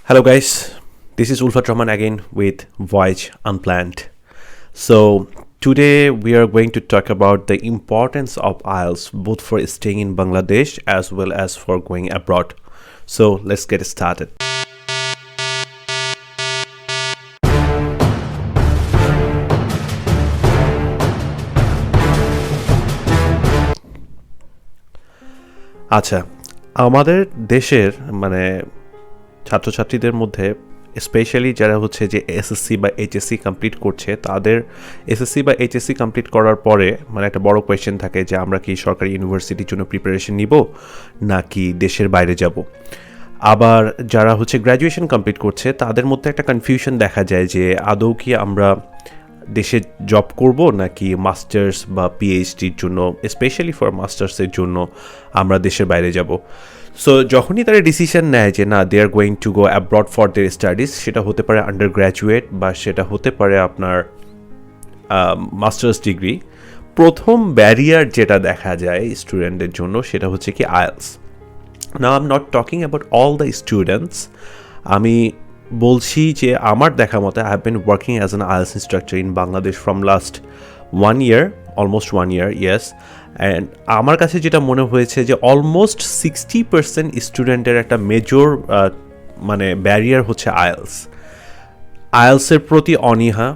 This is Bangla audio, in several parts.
Hello, guys. This is Ulfat Rahman again with Voyage Unplanned. So, today we are going to talk about the importance of IELTS both for staying in Bangladesh as well as for going abroad. So, let's get started. আচ্ছা, আমাদের দেশের ছাত্রছাত্রীদের মধ্যে স্পেশালি যারা হচ্ছে যে এসএসসি বা এইচএসসি কমপ্লিট করছে তাদের এসএসসি বা এইচএসসি কমপ্লিট করার পরে একটা বড় কোয়েশ্চেন থাকে যে আমরা কি সরকারি ইউনিভার্সিটির জন্য প্রিপারেশন নিব নাকি দেশের বাইরে যাব। আবার যারা হচ্ছে গ্র্যাজুয়েশন কমপ্লিট করছে তাদের মধ্যে একটা কনফিউশন দেখা যায় যে আদৌ কি আমরা দেশে জব করব নাকি মাস্টার্স বা পিএইচডির জন্য স্পেশালি ফর মাস্টার্সের জন্য আমরা দেশের বাইরে যাব। সো যখনই তারা ডিসিশন নেয় যে না they are going to go abroad for their studies, সেটা হতে পারে আন্ডার গ্র্যাজুয়েট বা সেটা হতে পারে আপনার মাস্টার্স ডিগ্রি, প্রথম ব্যারিয়ার যেটা দেখা যায় স্টুডেন্টদের জন্য সেটা হচ্ছে কি IELTS. Now I am not talking about all the students, আমি বলছি যে আমার দেখা মতে I have been working as an IELTS instructor in Bangladesh from last 1 year, almost 1 year, yes. And আমার কাছে যেটা মনে হয়েছে যে অলমোস্ট 60% স্টুডেন্টের একটা মেজর ব্যারিয়ার হচ্ছে আইএলস। আইএলসের প্রতি অনীহা,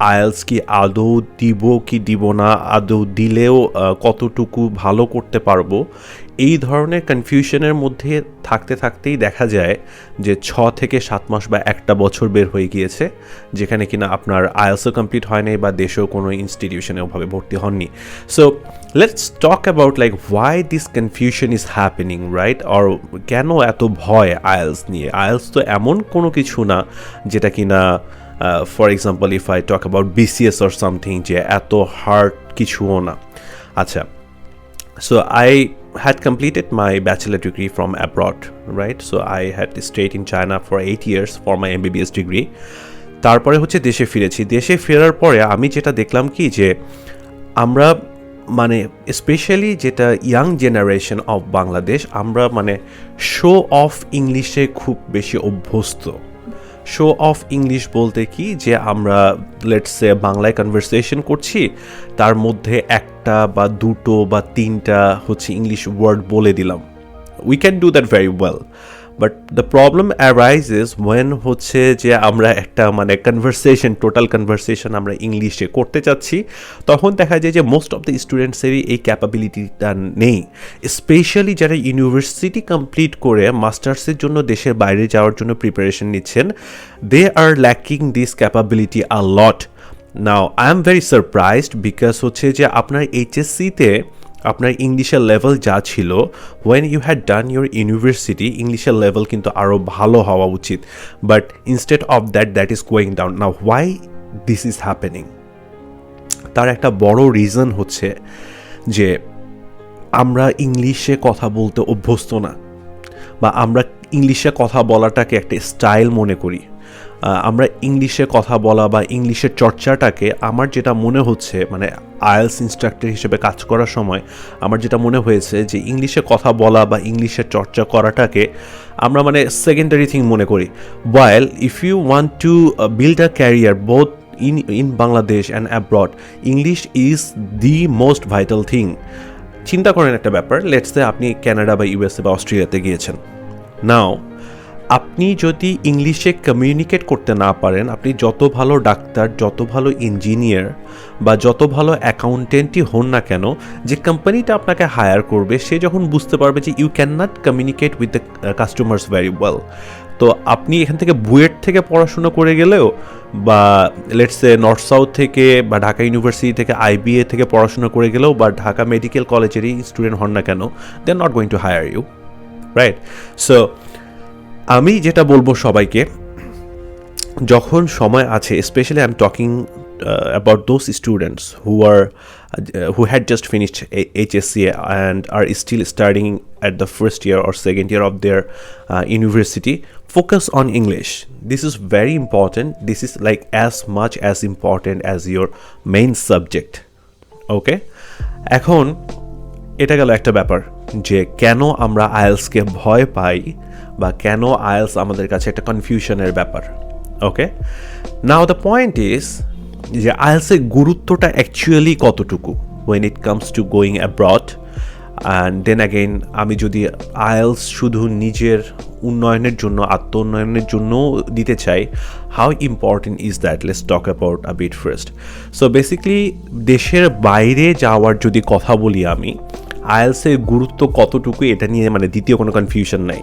আইএলস কি আদৌ দিব কি দিব না, আদৌ দিলেও কতটুকু ভালো করতে পারবো, এই ধরনের কনফিউশনের মধ্যে থাকতে থাকতেই দেখা যায় যে 6 থেকে 7 মাস বা একটা বছর বের হয়ে গিয়েছে যেখানে কিনা আপনার আইএলসও কমপ্লিট হয় নাই বা দেশেও কোনো ইনস্টিটিউশনে ওভাবে ভর্তি হননি। So let's talk about why this confusion is happening, right? Or কেন এত ভয় আইএলস নিয়ে? আইএলস তো এমন কোনো কিছু না যেটা কিনা for example if I talk about BCS or something যে এত হার্ড কিছুও না। আচ্ছা, so I had completed my bachelor degree from abroad, right? So I had stayed in China for 8 years for my MBBS degree. তারপরে হচ্ছে দেশে ফিরেছি। দেশে ফেরার পরে আমি যেটা দেখলাম কি যে আমরা স্পেশালি যেটা ইয়াং জেনারেশন অফ বাংলাদেশ, আমরা শো অফ ইংলিশে খুব বেশি অভ্যস্ত। শো অফ ইংলিশ বলতে কি যে আমরা লেটস সে বাংলায় কনভারসেশন করছি, তার মধ্যে একটা বা দুটো বা তিনটা হচ্ছে ইংলিশ ওয়ার্ড বলে দিলাম। We can do that very well, but the problem arises when হচ্ছে যে আমরা একটা কনভারসেশন, টোটাল কনভারসেশন আমরা ইংলিশে করতে চাচ্ছি, তখন দেখা যায় যে মোস্ট অফ দ্য স্টুডেন্টসেরই এই ক্যাপাবিলিটিটা নেই। স্পেশালি যারা ইউনিভার্সিটি কমপ্লিট করে মাস্টার্সের জন্য দেশের বাইরে যাওয়ার জন্য প্রিপারেশন নিচ্ছেন, they are lacking this capability a lot. Now I am very surprised because হচ্ছে যে আপনার এইচএসসিতে আপনার ইংলিশের লেভেল যা ছিল, when you had done your university, ইংলিশের লেভেল কিন্তু আরও ভালো হওয়া উচিত, but instead of that is going down. Now why this is happening? তার একটা বড় রিজন হচ্ছে যে আমরা ইংলিশে কথা বলতে অভ্যস্ত না, বা আমরা ইংলিশে কথা বলাটাকে একটা স্টাইল মনে করি। আমরা ইংলিশে কথা বলা বা ইংলিশের চর্চাটাকে, আমার যেটা মনে হচ্ছে আইএলস ইনস্ট্রাক্টর হিসেবে কাজ করার সময় আমার যেটা মনে হয়েছে যে ইংলিশে কথা বলা বা ইংলিশের চর্চা করাটাকে আমরা সেকেন্ডারি থিং মনে করি। While if you want to build a career both in Bangladesh and abroad, English is the most vital thing. চিন্তা করেন একটা ব্যাপার, লেটস সে আপনি কানাডা বা ইউএসএ বা অস্ট্রেলিয়াতে গিয়েছেন। নাও আপনি যদি ইংলিশে কমিউনিকেট করতে না পারেন, আপনি যত ভালো ডাক্তার, যত ভালো ইঞ্জিনিয়ার বা যত ভালো অ্যাকাউন্টেন্টই হন না কেন, যে কোম্পানিটা আপনাকে হায়ার করবে সে যখন বুঝতে পারবে যে you can not communicate with the customers very well, তো আপনি এখান থেকে বুয়েট থেকে পড়াশোনা করে গেলেও বা লেটস সে নর্থ সাউথ থেকে বা ঢাকা ইউনিভার্সিটি থেকে আইবিএ থেকে পড়াশোনা করে গেলেও বা ঢাকা মেডিকেল কলেজেরই স্টুডেন্ট হন না কেন, they are not going to hire you, right? So আমি যেটা বলবো সবাইকে, যখন সময় আছে, specially I am talking about those students who had just finished HSC and are still studying at the first year or second year of their university, focus on English. This is very important. This is as much as important as your main subject. Okay? এখন এটা গেল একটা ব্যাপার যে কেন আমরা আইএলসকে ভয় পাই বা কেন আইএলস আমাদের কাছে একটা কনফিউশনের ব্যাপার। ওকে, নাও দ্য পয়েন্ট ইজ যে আইএলসের গুরুত্বটা অ্যাকচুয়ালি কতটুকু when it comes to going abroad. And then again আমি যদি আইএলস শুধু নিজের উন্নয়নের জন্য, আত্ম উন্নয়নের জন্য দিতে চাই, how important is that? Let's talk about a bit first. So basically দেশের বাইরে যাওয়ার যদি কথা বলি আমি, আইএলসের গুরুত্ব কতটুকু এটা নিয়ে মানে দ্বিতীয় কোনো কনফিউশন নাই।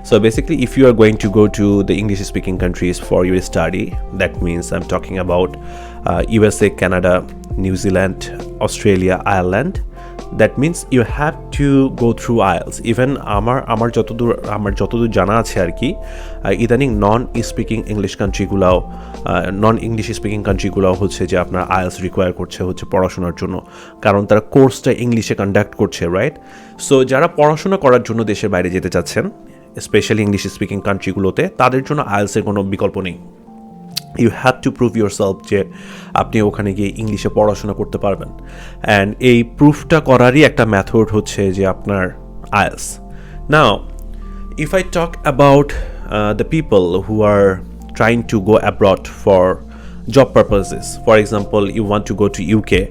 So basically if you are going to go to the English speaking countries for your study, that means I am talking about USA, Canada, New Zealand, Australia, Ireland. That means you have to go through IELTS. Even আমার যতদূর জানা আছে আর কি, ইদানিং নন ইংলিশ স্পিকিং কান্ট্রিগুলাও হচ্ছে যে আপনার আইএলস রিকোয়ার করছে হচ্ছে পড়াশোনার জন্য, কারণ তারা কোর্সটা ইংলিশে কন্ডাক্ট করছে, রাইট? সো যারা পড়াশোনা করার জন্য দেশের বাইরে যেতে চাচ্ছেন, স্পেশালি ইংলিশ স্পিকিং কান্ট্রিগুলোতে, তাদের জন্য আইএলসের কোনো বিকল্প নেই। You have to prove yourself যে আপনি ওখানে গিয়ে ইংলিশে পড়াশোনা করতে পারবেন, অ্যান্ড এই প্রুফটা করারই একটা মেথড হচ্ছে যে আপনার IELTS. Now if I talk about the people who are trying to go abroad for job purposes, for example you want to go to UK,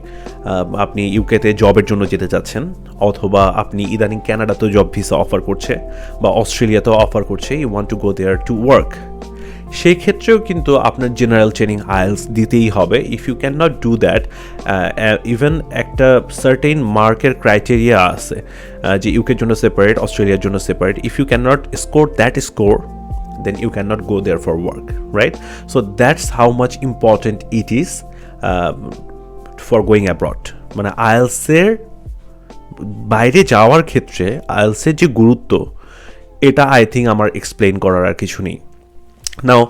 আপনি ইউকেতে জবের জন্য যেতে চাচ্ছেন, অথবা আপনি ইদানিং ক্যানাডাতেও জব ভিসা অফার করছে বা অস্ট্রেলিয়াতেও অফার করছে, you want to go there to work, সেই ক্ষেত্রেও কিন্তু আপনার জেনারেল ট্রেনিং আইএলস দিতেই হবে। If you can not do that, even একটা সার্টেন মার্কের ক্রাইটেরিয়া আছে যে ইউকের জন্য সেপারেট, অস্ট্রেলিয়ার জন্য separate. If you can not score that score, then you cannot go there for work, right? So that's how much important it is for going abroad. মানে আইএলসের বাইরে যাওয়ার ক্ষেত্রে আইএলসের যে গুরুত্ব, এটা আই থিঙ্ক আমার এক্সপ্লেইন করার আর কিছু নেই। Now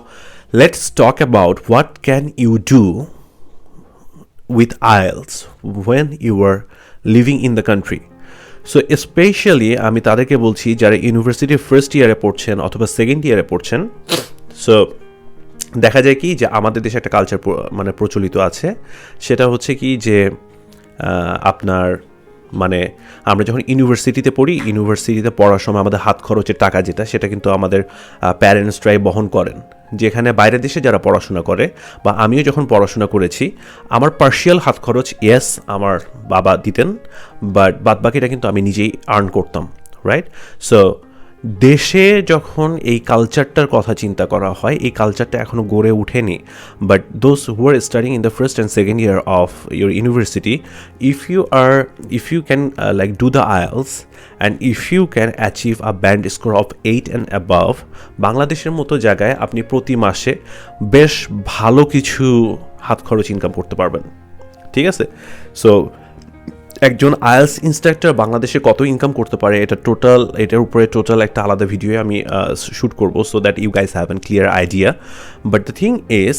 let's talk about what can you do with IELTS when you are living in the country. So specially আমি তাদেরকে বলছি যারা ইউনিভার্সিটির ফার্স্ট ইয়ারে পড়ছেন অথবা সেকেন্ড ইয়ারে পড়ছেন। সো দেখা যায় কি যে আমাদের দেশে একটা কালচার মানে প্রচলিত আছে, সেটা হচ্ছে কি যে আপনার মানে আমরা যখন ইউনিভার্সিটিতে পড়ি, ইউনিভার্সিটিতে পড়ার সময় আমাদের হাত খরচের টাকা যেটা, সেটা কিন্তু আমাদের প্যারেন্টসরাই বহন করেন। যেখানে বাইরের দেশে যারা পড়াশোনা করে, বা আমিও যখন পড়াশোনা করেছি, আমার পার্শিয়াল হাত খরচ ইয়েস আমার বাবা দিতেন, বাট বাদবাকিটা কিন্তু আমি নিজেই আর্ন করতাম, রাইট? সো দেশে যখন এই কালচারটার কথা চিন্তা করা হয়, এই কালচারটা এখনও গড়ে ওঠেনি। But those who are studying in the first and second year of your university, if you can like do the IELTS and if you can achieve a band score of 8 and above, বাংলাদেশের মতো জায়গায় আপনি প্রতি মাসে বেশ ভালো কিছু হাত খরচ ইনকাম করতে পারবেন, ঠিক আছে? সো একজন আইএলস ইনস্ট্রাক্টর বাংলাদেশে কত ইনকাম করতে পারে, এটার উপরে টোটাল একটা আলাদা ভিডিও আমি শ্যুট করব, so that you guys have an clear idea. But the thing is,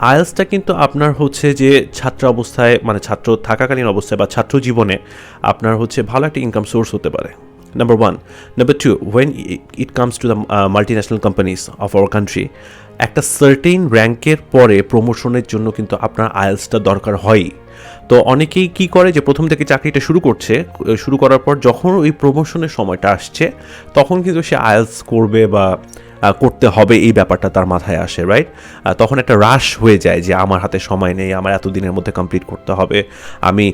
আইএলসটা কিন্তু আপনার হচ্ছে যে ছাত্র অবস্থায়, মানে ছাত্র থাকাকালীন অবস্থায় বা ছাত্র জীবনে আপনার হচ্ছে ভালো একটা ইনকাম সোর্স হতে পারে, number one. Number two, when it comes to the multinational companies of our country, একটা সার্টেন র্যাঙ্কের পরে প্রমোশনের জন্য কিন্তু আপনার আইএলসটা দরকার হয়ই। তো অনেকেই কি করে যে প্রথম থেকে চাকরিটা শুরু করার পর যখন ওই প্রমোশনের সময়টা আসছে, তখন কিন্তু সে আইএলস করবে বা করতে হবে, এই ব্যাপারটা তার মাথায় আসে, রাইট? তখন একটা রাশ হয়ে যায় যে আমার হাতে সময় নেই, আমার এত দিনের মধ্যে কমপ্লিট করতে হবে, আমি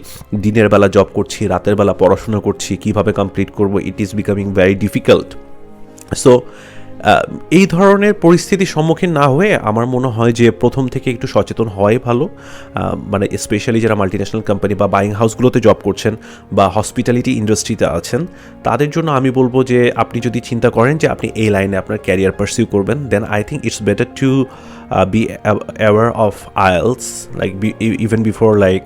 দিনের বেলা জব করছি, রাতের বেলা পড়াশোনা করছি, কিভাবে কমপ্লিট করব, it is becoming very difficult. So এই ধরনের পরিস্থিতির সম্মুখীন না হয়ে আমার মনে হয় যে প্রথম থেকে একটু সচেতন হওয়াই ভালো। মানে স্পেশালি যারা মাল্টিন্যাশনাল কোম্পানি বা বাইং হাউসগুলোতে জব করছেন বা হসপিটালিটি ইন্ডাস্ট্রিতে আছেন, তাদের জন্য আমি বলবো যে আপনি যদি চিন্তা করেন যে আপনি এই লাইনে আপনার ক্যারিয়ার পারসিউ করবেন, then I think it's better to be aware of IELTS like even before like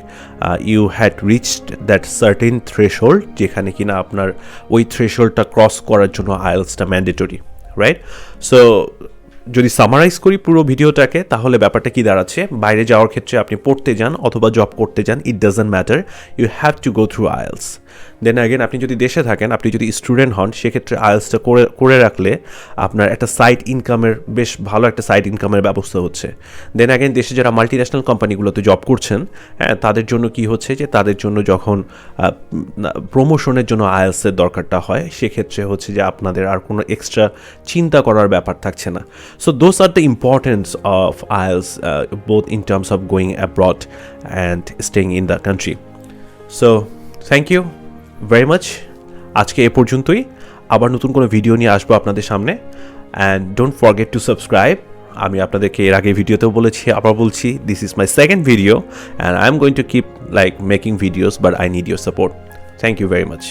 you had reached that certain threshold, যেখানে কিনা আপনার ওই থ্রেশহোল্ডটা ক্রস করার জন্য IELTSটা ম্যান্ডেটরি, রাইট? সো যদি সামারাইজ করি পুরো ভিডিওটাকে, তাহলে ব্যাপারটা কি দাঁড়াচ্ছে, বাইরে যাওয়ার ক্ষেত্রে আপনি পড়তে যান অথবা জব করতে যান, it doesn't matter, you have to go through IELTS। Then again আপনি যদি দেশে থাকেন, আপনি যদি স্টুডেন্ট হন, সেক্ষেত্রে আইএলসটা করে রাখলে আপনার একটা সাইড ইনকামের বেশ ভালো একটা সাইড ইনকামের ব্যবস্থা হচ্ছে। দেন আগেন দেশে যারা মাল্টিন্যাশনাল কোম্পানিগুলোতে জব করছেন, হ্যাঁ, তাদের জন্য কি হচ্ছে যে তাদের জন্য যখন প্রমোশনের জন্য আইএলসের দরকারটা হয়, সেক্ষেত্রে হচ্ছে যে আপনাদের আর কোনো এক্সট্রা চিন্তা করার ব্যাপার থাকছে না। So those are the importance of IELTS both in terms of going abroad and staying in the country. So thank you very much. আজকে এ পর্যন্তই, আবার নতুন কোনো ভিডিও নিয়ে আসবো আপনাদের সামনে। And don't forget to subscribe. আমি আপনাদেরকে এর আগে ভিডিওতেও বলেছি, আবার বলছি, this is my second video and I am going to keep like making videos, but I need your support. Thank you very much.